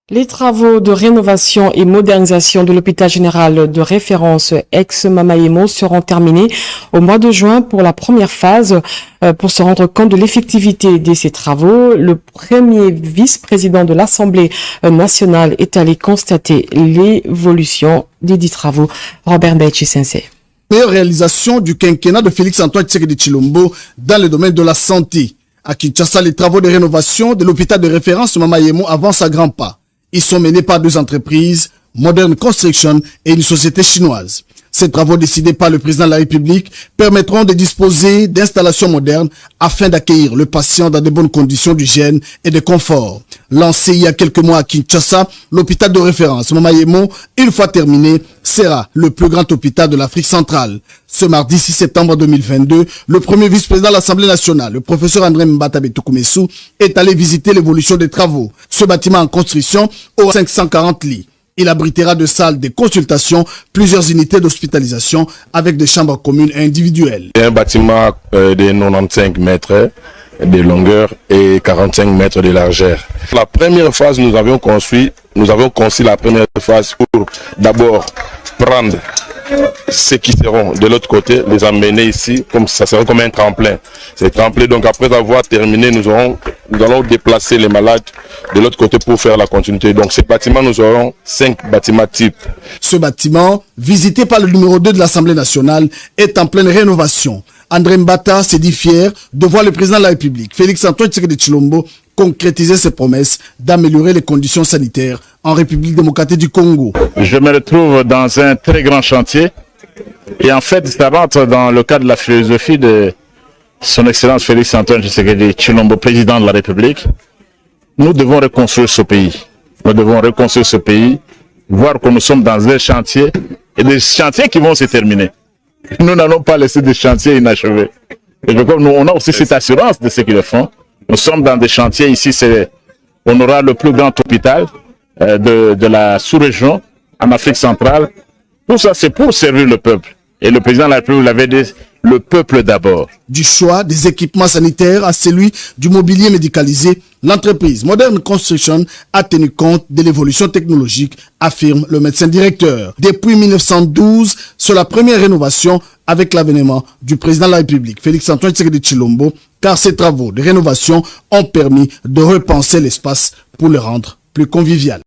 Les travaux de rénovation et modernisation de l'hôpital général de référence ex-Mamayemo seront terminés au mois de juin pour la première phase. Pour se rendre compte de l'effectivité de ces travaux, le premier vice-président de l'Assemblée nationale est allé constater l'évolution des 10 travaux. Robert Mbechi-Sensei. Meilleure réalisation du quinquennat de Félix-Antoine Tshisekedi Tshilombo dans le domaine de la santé. À Kinshasa, les travaux de rénovation de l'hôpital de référence Mamayemo avancent à grands pas. Ils sont menés par 2 entreprises, Modern Construction et une société chinoise. Ces travaux décidés par le président de la République permettront de disposer d'installations modernes afin d'accueillir le patient dans de bonnes conditions d'hygiène et de confort. Lancé il y a quelques mois à Kinshasa, l'hôpital de référence Mamayemo, une fois terminé, sera le plus grand hôpital de l'Afrique centrale. Ce mardi 6 septembre 2022, le premier vice-président de l'Assemblée nationale, le professeur André Mbata Betokoumessou, est allé visiter l'évolution des travaux. Ce bâtiment en construction aura 540 lits. Il abritera 2 salles de consultation, plusieurs unités d'hospitalisation avec des chambres communes et individuelles. C'est un bâtiment de 95 mètres de longueur et 45 mètres de largeur. La première phase, nous avions conçu la première phase pour d'abord prendre ceux qui seront de l'autre côté, les emmener ici, comme ça sera comme un tremplin. C'est tremplin, donc après avoir terminé, nous allons déplacer les malades de l'autre côté pour faire la continuité. Donc ce bâtiment, nous aurons 5 bâtiments types. Ce bâtiment, visité par le numéro 2 de l'Assemblée nationale, est en pleine rénovation. André Mbata s'est dit fier de voir le président de la République, Félix-Antoine Tshisekedi Tshilombo, concrétiser ses promesses d'améliorer les conditions sanitaires en République démocratique du Congo. Je me retrouve dans un très grand chantier et en fait, ça rentre dans le cadre de la philosophie de son Excellence Félix-Antoine Tshisekedi Tshilombo, président de la République. Nous devons reconstruire ce pays. Nous devons reconstruire ce pays, voir que nous sommes dans un chantier et des chantiers qui vont se terminer. Nous n'allons pas laisser des chantiers inachevés. Et comme nous, on a aussi cette assurance de ce qu'ils le font. Nous sommes dans des chantiers ici, on aura le plus grand hôpital de la sous-région en Afrique centrale. Tout ça, c'est pour servir le peuple. Et le président de la République l'avait dit, le peuple d'abord. Du choix des équipements sanitaires à celui du mobilier médicalisé, l'entreprise Modern Construction a tenu compte de l'évolution technologique, affirme le médecin directeur. Depuis 1912, c'est la première rénovation avec l'avènement du président de la République, Félix-Antoine Tshisekedi Tshilombo, car ces travaux de rénovation ont permis de repenser l'espace pour le rendre plus convivial.